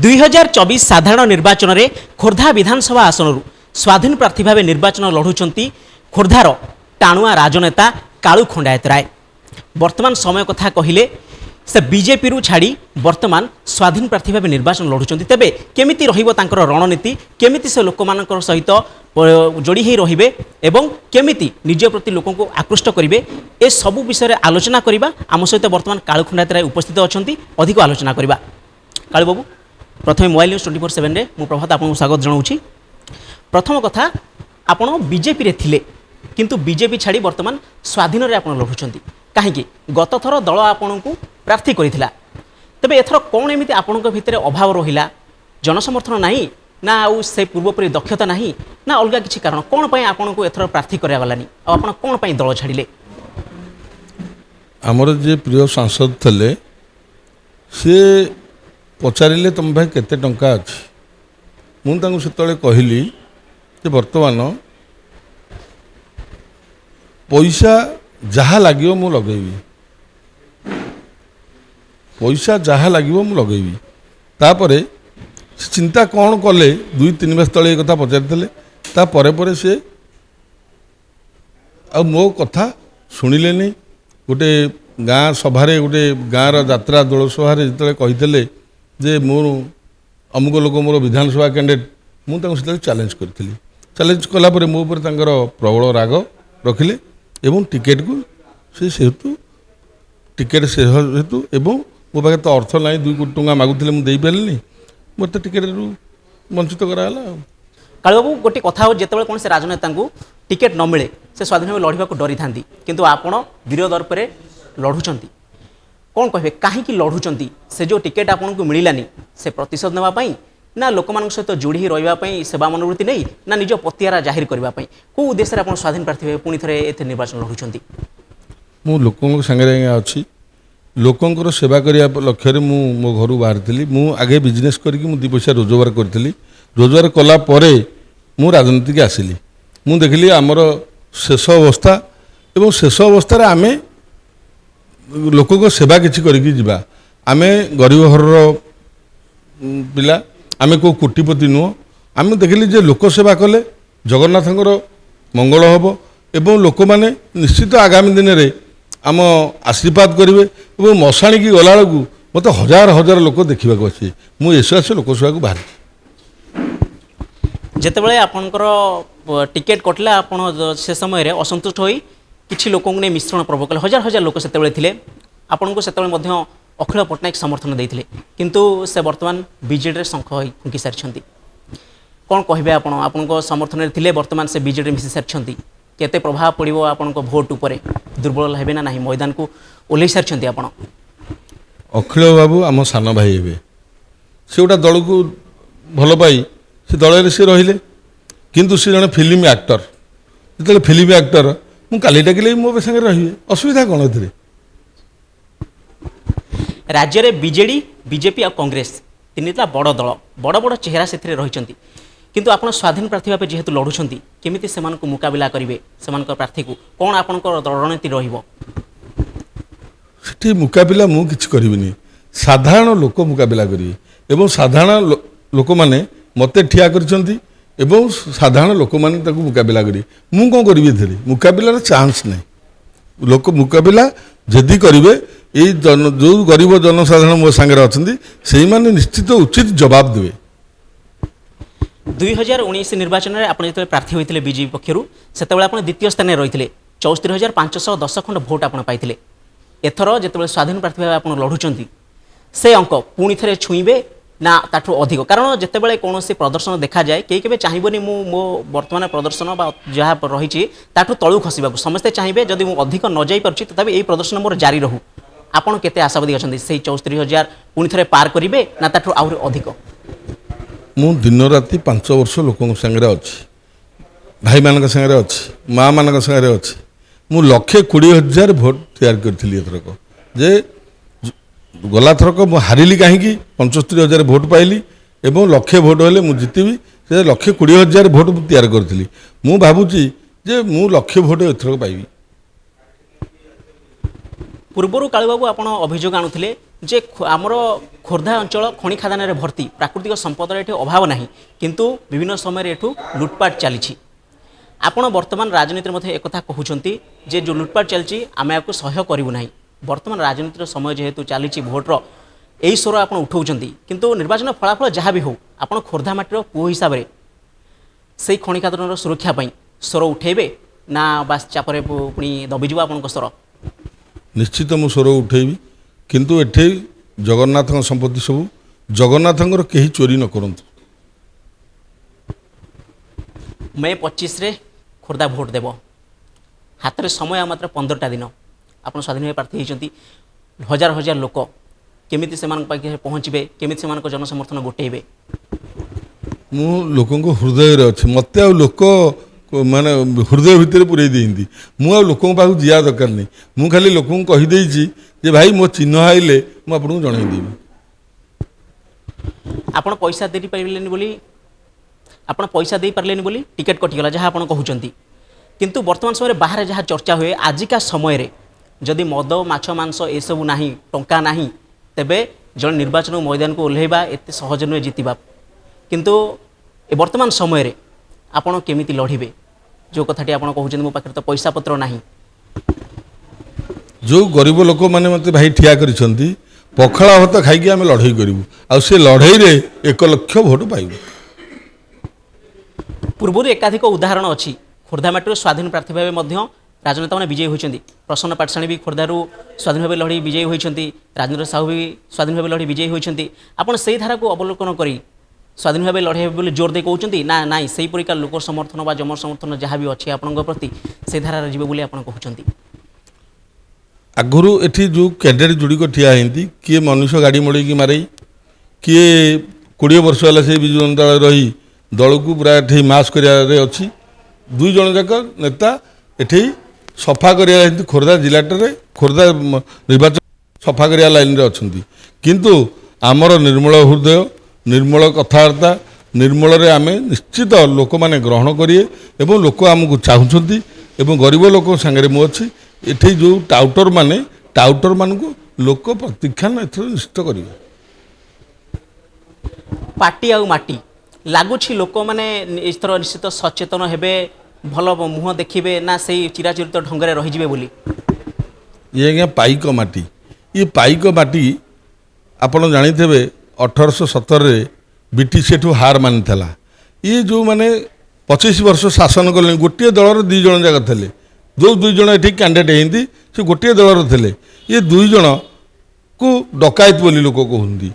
2024 साधारण निर्वाचन में खोर्धा विधानसभा आसन स्वाधीन प्रार्थी भाव निर्वाचन लड़ुंट खोर्धार टाणुआ राजनेता कालू खंडायत राय। वर्तमान समय कथा कहले से बीजेपी रु छाड़ी वर्तमान स्वाधीन प्रार्थी भाव निर्वाचन लड़ुंट तेबे केमिति रहिबो तांकर रणनीति केमिति से लोक मानकर सहित जोड़ी ही रहिबे एवं केमिति निज प्रति लोक को आकृष्ट करिवे ए सबु विषय रे आलोचना करिबा। आम सहित वर्तमान कालू खंडायत राय उपस्थित अछंती अधिक आलोचना करिबा। कालू बाबू प्रथम मोबाइल न्यूज 24/7 रे मु प्रभात आपको स्वागत जनाऊँगी। प्रथम कथा आपण बीजेपी रे थिले किंतु बीजेपी छाड़ी वर्तमान स्वाधीन रे आपण लढुछंती काहेकि गत थर दल आपण को प्रार्थी करिथिला तबे एथर कोन एमिति आपण को भितरे अभाव रहिला जनसमर्थन नाही ना आउ से पूर्वपरि दक्षता नाही ना अलगा किछि कारण कोन पय आपण को एथर प्रार्थी करया गलानी आ आपण कोन पय दल छाड़िले। हमर जे प्रिय सांसद थले से पचारे तुम भाई केते टंका अच्छी मुझे से कहली जे वर्तमान पैसा जहाँ लगे मु लगेबी पैसा जहाँ लगे मु लगेबी तापरे चिंता कौन कले 2-3 मास तले कथा पचारि से आ मो कथा शुणिले गोटे गाँ सभारे गोटे गाँर यात्रा दोल सभारे जो कही जे मोर अमुक लोक मोर विधानसभा कैंडिडेट मुझे चैलेंज करी चैलेंज कलापर मो पर प्रबल राग रखिले एवं टिकेट को से हेतु टिकेट से हेतु एवं मो पाखे तो अर्थ ना 2 कोटी टंका मागुले मुझे पारे मत टिकेट वंचित कराला। कालू बाबू गोटे कथा हो जिते कौन से राजनेता को टिकेट न मिले से स्वाधीन भाव लड़वा डरी था किंतु आपण वीर दर्प लड़ुंट कौन कहे कहीं लड़ुंट से जो टिकेट आपन को मिलानी से प्रतिशोध नापी ना लोक मान सहित जोड़ी रही सेवा मनोवृत्ति नहीं ना निज पतियारा जाहिर करने कौ उद्देश्य आप स्वाधीन प्रार्थी पुणी थे ए निर्वाचन लड़ुंट मु लोकों संगे अच्छी लोकंर सेवा करने लक्ष्य मो घर बाहरी मु आगे बिजनेस करके 2 पैसा रोजगार करी रोजगार कलापर मु राजनीति की आसिली मु देखिली आमर शेष अवस्था एवं शेष अवस्था आम लोक सेवा किसी करके जीवा आमे गरीब घर पिला आमे को कोटिपति नुह आम देखिली जे लोक सेवा कले जगन्नाथंकर मंगल हम एवं लोक माने निश्चित आगामी दिन में आम आशीर्वाद करेंगे और मशाणी की गला बेलू मत हजार हजार लोक देखा अच्छे मुझे लोकसभा को बाहर जितेबाला आपणकर टिकेट कटला आप से समय असंतुष्ट हो किसी लोक ने मिश्रण पर्व कले हजार हजार लोक से आपन को से अखिल पट्टनायक समर्थन देते किंतु से वर्तमान बीजेडी शंख फुंकी सारी कौन कहे आपण समर्थन थे वर्तमान से बीजेडी मिसी सारी केते प्रभाव पड़ो आपण भोट उपर दुर्बल है ना नहीं मैदान को ओल्लै सारी आप अखिल बाबू आम सान भाई हे से गोटा दल को भल पाई से दल से रहिले किंतु से जड़े फिल्म एक्टर जो फिल्म एक्टर मु काली डाकिले मो संगे रही असुविधा कौन ए राज्य में बीजेडी बीजेपी और कांग्रेस तीनटा बड़ दल बड़ बड़ चेहरा से रही किंतु आप स्वाधीन प्रार्थी भाव जेहेतु लड़ुंट केमिति से मुकाबला करेंगे से प्रार्थी को कौन आपण रणनीति रही मुकाबला मु किछि करिबिनी साधारण लोक मुकाबला करिवे एवं साधारण लोक माने मते ठिया करछंती एवं साधारण लोक माने ताकू मुकाबला करी मु कोन करिवे थेरे मुकाबलार चांस नहीं लोक मुकाबला जदि करिवे ए जो गरीब जनसाधारण मो संगे अछंती सेही माने निश्चित उचित जवाब देवे। 2019 निर्वाचन में आप जो प्रार्थी होते बीजेपी पक्षर से द्वितीय स्थान में रही 74,510 खंड भोट आप पाई एथर जो स्वाधीन प्रार्थी भाव आप लड़ुंट से अंक पुणी थे छुईबे ना ताठू अधिक कारण जितेबाला कौन प्रदर्शन देखा जाए कहीं चाहिए मो वर्तमान प्रदर्शन जहाँ रही ताठू तलू खसवा समस्ते चाहिए जदि मुझे अधिक न जापी तथापि यही प्रदर्शन मोर जारी रहू आपड़ केते आशावादी अच्छा से 74,000 पुणी थे पार करेंगे ना ताठू आहरी अधिक मु दिन राति 5 वर्ष लोकों संगे अच्छी भाई मान संगे अच्छी माँ मान संगे अच्छी मु 1,20,000 भोट तैयार करी एथरक जे गला थरक मु हारिली कहीं 75,000 भोट पाइली एवं 1,00,000 भोट हेले मु जीतबी से 1,20,000 भोट तैयार करी मु भावुची जे मु 1,00,000 भोट एथरक पाइबी। पूर्वर कालू बाबू आप अभियोग आणुले ଯେ ଆମର ଖୋର୍ଦ୍ଧା ଅଞ୍ଚଳ ଖଣି ଖାଦାନରେ ଭର୍ତ୍ତି ପ୍ରାକୃତିକ ସମ୍ପଦର ଏଠି ଅଭାବ ନାହିଁ କିନ୍ତୁ ବିଭିନ୍ନ ସମୟରେ ଏଠୁ ଲୁଟପାଟ ଚାଲିଛି ଆପଣ ବର୍ତ୍ତମାନ ରାଜନୀତିରେ ମଧ୍ୟ ଏକଥା କହୁଛନ୍ତି ଯେ ଯେଉଁ ଲୁଟପାଟ ଚାଲିଛି ଆମେ ଏହାକୁ ସହ୍ୟ କରିବୁ ନାହିଁ ବର୍ତ୍ତମାନ ରାଜନୀତିର ସମୟ ଯେହେତୁ ଚାଲିଛି ଭୋଟର ଏହି ସ୍ୱର ଆପଣ ଉଠାଉଛନ୍ତି କିନ୍ତୁ ନିର୍ବାଚନ ଫଳାଫଳ ଯାହା ବି ହେଉ ଆପଣ ଖୋର୍ଦ୍ଧା ମାଟିର ପୁଅ ହିସାବରେ ସେହି ଖଣି ଖାଦାନର ସୁରକ୍ଷା ପାଇଁ ସ୍ୱର ଉଠାଇବେ ନା ବାସ୍ ଚାପରେ ପୁଣି ଦବିଯିବ ଆପଣଙ୍କ ସ୍ୱର ନିଶ୍ଚିତ ମୁଁ ସ୍ୱର ଉଠେଇବି କିନ୍ତୁ ଏଠି ଜଗନ୍ନାଥଙ୍କ ସମ୍ପତ୍ତି ସବୁ ଜଗନ୍ନାଥଙ୍କର କେହି ଚୋରି ନ କରନ୍ତୁ। ମେ 25ରେ ଖୋର୍ଦ୍ଧା ଭୋଟ ଦେବ ହାତରେ ସମୟ ମାତ୍ର 15ଟା ଦିନ ଆପଣ ସ୍ୱାଧୀନ ଭାବେ ପ୍ରାର୍ଥୀ ହୋଇଛନ୍ତି ହଜାର ହଜାର ଲୋକ କେମିତି ସେମାନଙ୍କ ପାଖରେ ପହଞ୍ଚିବେ କେମିତି ସେମାନଙ୍କ ଜନସମର୍ଥନ ଗୋଟେଇବେ ମୁଁ ଲୋକଙ୍କ ହୃଦୟରେ ଅଛି ମୋତେ ଆଉ ଲୋକ ମାନେ ହୃଦୟ ଭିତରେ ପୁରେଇ ଦେଇଛନ୍ତି ମୁଁ ଆଉ ଲୋକଙ୍କ ପାଖକୁ ଯିବା ଦରକାର ନାହିଁ ମୁଁ ଖାଲି ଲୋକଙ୍କୁ କହିଦେଇଛି ଯେ ଭାଇ ମୋ ଚିହ୍ନ ଆଇଲେ ମୁଁ ଆପଣଙ୍କୁ ଜଣାଇଦେବି। ଆପଣ ପଇସା ଦେଇପାରିଲେନି ବୋଲି ଆପଣ ପଇସା ଦେଇପାରିଲେନି ବୋଲି ଟିକେଟ୍ କଟିଗଲା ଯାହା ଆପଣ କହୁଛନ୍ତି କିନ୍ତୁ ବର୍ତ୍ତମାନ ସମୟରେ ବାହାରେ ଯାହା ଚର୍ଚ୍ଚା ହୁଏ ଆଜିକା ସମୟରେ ଯଦି ମଦ ମାଛ ମାଂସ ଏସବୁ ନାହିଁ ଟଙ୍କା ନାହିଁ ତେବେ ଜଣେ ନିର୍ବାଚନ ମଇଦାନକୁ ଓହ୍ଲାଇବା ଏତେ ସହଜ ନୁହେଁ ଜିତିବା କିନ୍ତୁ ଏ ବର୍ତ୍ତମାନ ସମୟରେ ଆପଣ କେମିତି ଲଢ଼ିବେ ଯେଉଁ କଥାଟି ଆପଣ କହୁଛନ୍ତି ମୋ ପାଖରେ ତ ପଇସା ପତ୍ର ନାହିଁ ଯେଉଁ ଗରିବ ଲୋକମାନେ ମୋତେ ଭାଇ ଠିଆ କରିଛନ୍ତି ପଖାଳ ଭାତ ଖାଇକି ଆମେ ଲଢ଼େଇ କରିବୁ ଆଉ ସେ ଲଢ଼େଇରେ 1 ଲକ୍ଷ ଭୋଟ ପାଇବୁ। ପୂର୍ବରୁ ଏକାଧିକ ଉଦାହରଣ ଅଛି ଖୋର୍ଦ୍ଧା ମାଟିରୁ ସ୍ୱାଧୀନ ପ୍ରାର୍ଥୀ ଭାବେ ମଧ୍ୟ ରାଜନେତାମାନେ ବିଜୟୀ ହୋଇଛନ୍ତି ପ୍ରସନ୍ନ ପାଟଶାଣୀ ବି ଖୋର୍ଦ୍ଧାରୁ ସ୍ୱାଧୀନ ଭାବେ ଲଢ଼ି ବିଜୟୀ ହୋଇଛନ୍ତି ରାଜେନ୍ଦ୍ର ସାହୁ ବି ସ୍ୱାଧୀନ ଭାବେ ଲଢ଼ି ବିଜୟୀ ହୋଇଛନ୍ତି ଆପଣ ସେହି ଧାରାକୁ ଅବଲୋକନ କରି ସ୍ୱାଧୀନ ଭାବେ ଲଢ଼େଇବେ ବୋଲି ଜୋର ଦେଇ କହୁଛନ୍ତି ନା ନାଇଁ ସେହିପରିକା ଲୋକ ସମର୍ଥନ ବା ଜନ ସମର୍ଥନ ଯାହା ବି ଅଛି ଆପଣଙ୍କ ପ୍ରତି ସେହି ଧାରାରେ ଯିବେ ବୋଲି ଆପଣ କହୁଛନ୍ତି। ଆଗରୁ ଏଠି ଯେଉଁ କ୍ୟାଣ୍ଡିଡେଟ୍ ଗୁଡ଼ିକ ଠିଆ ହେଇନ୍ତି କିଏ ମନୁଷ୍ୟ ଗାଡ଼ି ମଡ଼େଇକି ମାରେଇ କିଏ 20 ବର୍ଷ ହେଲା ସେ ବିଜୁ ଜନତା ଦଳରେ ରହି ଦଳକୁ ପୁରା ଏଠି ମାସ୍ କରିବାରେ ଅଛି 2 ଜଣ ଯାକ ନେତା ଏଠି ସଫା କରିବା ଏମିତି ଖୋର୍ଦ୍ଧା ଜିଲ୍ଲାଟାରେ ଖୋର୍ଦ୍ଧା ନିର୍ବାଚନ ସଫା କରିବା ଲାଇନ୍ରେ ଅଛନ୍ତି କିନ୍ତୁ ଆମର ନିର୍ମଳ ହୃଦୟ ନିର୍ମଳ କଥାବାର୍ତ୍ତା ନିର୍ମଳରେ ଆମେ ନିଶ୍ଚିତ ଲୋକମାନେ ଗ୍ରହଣ କରିବେ ଏବଂ ଲୋକ ଆମକୁ ଚାହୁଁଛନ୍ତି ଏବଂ ଗରିବ ଲୋକଙ୍କ ସାଙ୍ଗରେ ମୁଁ ଅଛି ଏଠି ଯେଉଁ ଟାଉଟରମାନଙ୍କୁ ଲୋକ ପ୍ରତୀକ୍ଷାନ ଏଥର ନିଶ୍ଚିତ କରିବେ। ପାଟି ଆଉ ମାଟି ଲାଗୁଛି ଲୋକମାନେ ଏଥର ନିଶ୍ଚିତ ସଚେତନ ହେବେ ଭଲ ମୁହଁ ଦେଖିବେ ନା ସେଇ ଚିରାଚରିତ ଢଙ୍ଗରେ ରହିଯିବେ ବୋଲି ଇଏ ଆଜ୍ଞା ପାଇକ ମାଟି ଇଏ ପାଇକ ମାଟି ଆପଣ ଜାଣିଥିବେ 1817ରେ ବ୍ରିଟିଶ ଏଠୁ ହାର ମାନିଥିଲା ଇଏ ଯେଉଁମାନେ 25 ବର୍ଷ ଶାସନ କଲେଣି ଗୋଟିଏ ଦଳର 2 ଜଣ ଯାକ ଥିଲେ ଯେଉଁ 2 ଜଣ ଏଠି କ୍ୟାଣ୍ଡିଡେଟ୍ ହେଇନ୍ତି ସେ ଗୋଟିଏ ଦଳର ଥିଲେ ଇଏ 2 ଜଣକୁ ଡକାୟତ ବୋଲି ଲୋକ କହୁଛନ୍ତି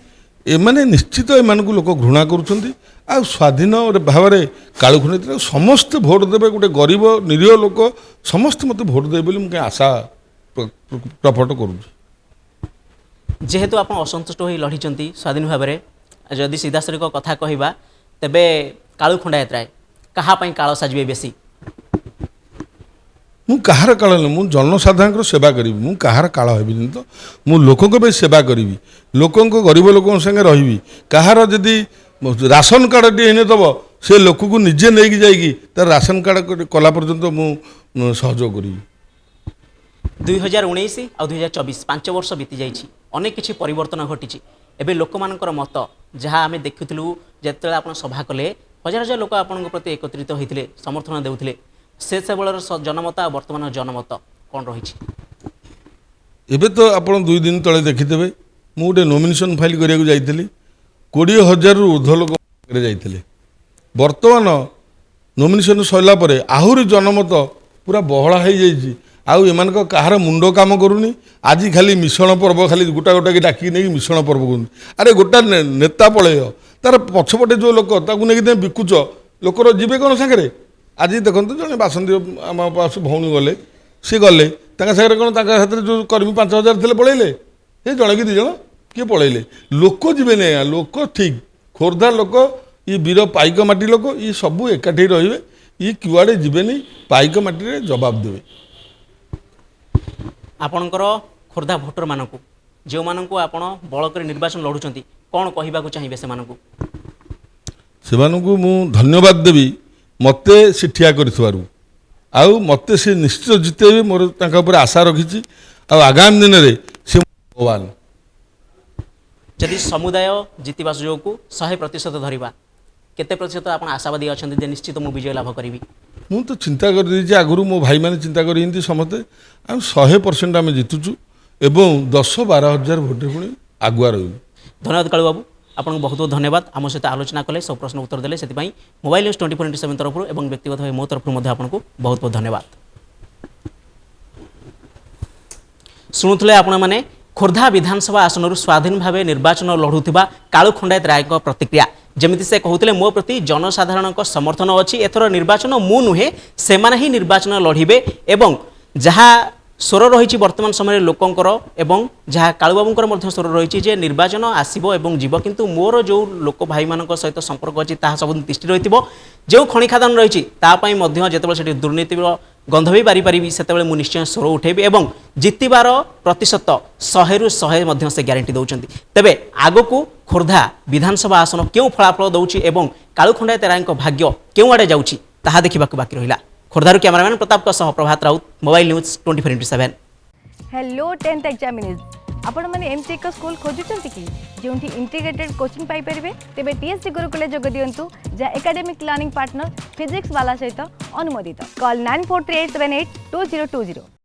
ଏମାନେ ନିଶ୍ଚିତ ଏମାନଙ୍କୁ ଲୋକ ଘୃଣା କରୁଛନ୍ତି ଆଉ ସ୍ୱାଧୀନ ଭାବରେ କାଳୁଖଣ୍ଡେଇଥିଲେ ସମସ୍ତେ ଭୋଟ ଦେବେ ଗୋଟେ ଗରିବ ନିରୀହ ଲୋକ ସମସ୍ତେ ମୋତେ ଭୋଟ ଦେବେ ବୋଲି ମୁଁ ଆଶା ପ୍ରକଟ କରୁଛି। ଯେହେତୁ ଆପଣ ଅସନ୍ତୁଷ୍ଟ ହୋଇ ଲଢ଼ିଛନ୍ତି ସ୍ୱାଧୀନ ଭାବରେ ଯଦି ସିଧାସଳଖ କଥା କହିବା ତେବେ କାଳୁ ଖଣ୍ଡାୟତ ରାୟ କାହା ପାଇଁ କାଳ ସାଜିବେ ବେଶୀ ମୁଁ କାହାର କାଳ ନୁହେଁ ମୁଁ ଜନସାଧାରଣଙ୍କର ସେବା କରିବି ମୁଁ କାହାର କାଳ ହେବିନି ତ ମୁଁ ଲୋକଙ୍କ ପାଇଁ ସେବା କରିବି ଲୋକଙ୍କ ଗରିବ ଲୋକଙ୍କ ସାଙ୍ଗେ ରହିବି କାହାର ଯଦି ରାସନ କାର୍ଡ଼ଟି ହେଇନଥିବ ସେ ଲୋକକୁ ନିଜେ ନେଇକି ଯାଇକି ତାର ରାସନ କାର୍ଡ଼ କଲା ପର୍ଯ୍ୟନ୍ତ ମୁଁ ସହଯୋଗ କରିବି। 2019 ଆଉ 2024 5 ବର୍ଷ ବିତି ଯାଇଛି ଅନେକ କିଛି ପରିବର୍ତ୍ତନ ଘଟିଛି ଏବେ ଲୋକମାନଙ୍କର ମତ ଯାହା ଆମେ ଦେଖୁଥିଲୁ ଯେତେବେଳେ ଆପଣ ସଭା କଲେ ହଜାର ହଜାର ଲୋକ ଆପଣଙ୍କ ପ୍ରତି ଏକତ୍ରିତ ହୋଇଥିଲେ ସମର୍ଥନ ଦେଉଥିଲେ ସେତେବେଳର ଜନମତ ଆଉ ବର୍ତ୍ତମାନର ଜନମତ କ'ଣ ରହିଛି? ଏବେ ତ ଆପଣ 2 ଦିନ ତଳେ ଦେଖିଥିବେ ମୁଁ ଗୋଟେ ନୋମିନେସନ୍ ଫାଇଲ୍ କରିବାକୁ ଯାଇଥିଲି 20,000ରୁ ଉର୍ଦ୍ଧ୍ୱ ଲୋକ ଯାଇଥିଲେ ବର୍ତ୍ତମାନ ନୋମିନେସନ୍ ସରିଲା ପରେ ଆହୁରି ଜନମତ ପୁରା ବହଳା ହେଇଯାଇଛି ଆଉ ଏମାନଙ୍କ କାହାର ମୁଣ୍ଡ କାମ କରୁନି ଆଜି ଖାଲି ମିଶ୍ରଣ ପର୍ବ ଖାଲି ଗୋଟାକି ଡାକିକି ନେଇକି ମିଶ୍ରଣ ପର୍ବ କରୁଛନ୍ତି ଆରେ ଗୋଟା ନେତା ପଳେୟ ତାର ପଛପଟେ ଯେଉଁ ଲୋକ ତାକୁ ନେଇକି ତୁମେ ବିକୁଛ ଲୋକର ଯିବେ କ'ଣ ସାଙ୍ଗରେ ଆଜି ଦେଖନ୍ତୁ ଜଣେ ବାସନ୍ତୀ ଆମ ପାଶ ଭଉଣୀ ଗଲେ ସିଏ ଗଲେ ତାଙ୍କ ସାଙ୍ଗରେ କ'ଣ ତାଙ୍କ ହାତରେ ଯେଉଁ କର୍ମୀ 5,000 ଥିଲେ ପଳେଇଲେ ଏ ଜଣେ କି 2 ଜଣ କିଏ ପଳେଇଲେ ଲୋକ ଯିବେନି ଆଜ୍ଞା ଲୋକ ଠିକ୍ ଖୋର୍ଦ୍ଧା ଲୋକ ଇଏ ବୀର ପାଇକ ମାଟି ଲୋକ ଇଏ ସବୁ ଏକାଠି ରହିବେ ଇଏ କୁଆଡ଼େ ଯିବେନି ପାଇକ ମାଟିରେ ଜବାବ ଦେବେ। ଆପଣଙ୍କର ଖୋର୍ଦ୍ଧା ଭୋଟରମାନଙ୍କୁ ଯେଉଁମାନଙ୍କୁ ଆପଣ ବଳ କରି ନିର୍ବାଚନ ଲଢ଼ୁଛନ୍ତି କ'ଣ କହିବାକୁ ଚାହିଁବେ ସେମାନଙ୍କୁ ମୁଁ ଧନ୍ୟବାଦ ଦେବି ମୋତେ ସେ ଠିଆ କରିଥିବାରୁ ଆଉ ମୋତେ ସେ ନିଶ୍ଚିତ ଜିତେଇବେ ମୋର ତାଙ୍କ ଉପରେ ଆଶା ରଖିଛି ଆଉ ଆଗାମୀ ଦିନରେ ସେ ଭଗବାନ जदि समुदाय जितवा सुजोग को 100% धरिबा केते प्रतिशत आपण आशावादी अछंती जे निश्चित मु विजय लाभ करिवि ମୁଁ ତ ଚିନ୍ତା କରିଦେଇଛି ଆଗରୁ ମୋ ଭାଇମାନେ ଚିନ୍ତା କରିଛନ୍ତି ସମସ୍ତେ ଆମେ 100% ଆମେ ଜିତୁଛୁ ଏବଂ 10-12 ହଜାର ଭୋଟରେ ପୁଣି ଆଗୁଆ ରହିବୁ। धन्यवाद कालू बाबू आपको बहुत बहुत धन्यवाद आम सहित आलोचना कले सब प्रश्न उत्तर देले से मोबाइल न्यूज 24/7 तरफ और व्यक्तिगत भाव मो तरफ आपको बहुत बहुत धन्यवाद। शुणुले आपण मैंने खोर्धा विधानसभा आसन स्वाधीन भाव निर्वाचन लड़ुवा कालू खंडायत राय प्रतिक्रिया जमी से कहते मो प्रति जनसाधारण समर्थन अच्छी एथर निर्वाचन मु नुहे से ही निर्वाचन लड़े एवं जहाँ स्वर रही वर्तमान समय लोकंर एवं जहाँ कालूबाबूर स्वर रही जे निर्वाचन आसब एवं जीव किंतु मोर जो लोक भाई मान सहित संपर्क अच्छी सब दृष्टि रही जो खनि खादान रही जिते दुर्नीतिर गंध भी बारी पारि से निश्चय स्वर उठेबी एवं जितबार प्रतिशत 100 से ग्यारंटी दौरान तेबे आग को खोर्धा विधानसभा आसन क्यों फलाफल दौर एवं कालू खंडायत राय भाग्य क्यों आड़े जाऊँगी ताहा देखा बाकी रहा। खोर्धार cameraman Pratap Prabhat Raut mobile news 24/7। Hello 10th examinees आपण मैंने एमती एक स्कूल खोजुचंती कि जोंठी इंटीग्रेटेड कोचिंग पाई परिबे तेबे टीएससी गुरुकुले जोग दियंतु जा एकेडमिक लर्निंग पार्टनर फिजिक्स वाला सहित अनुमोदित कॉल 9438782020।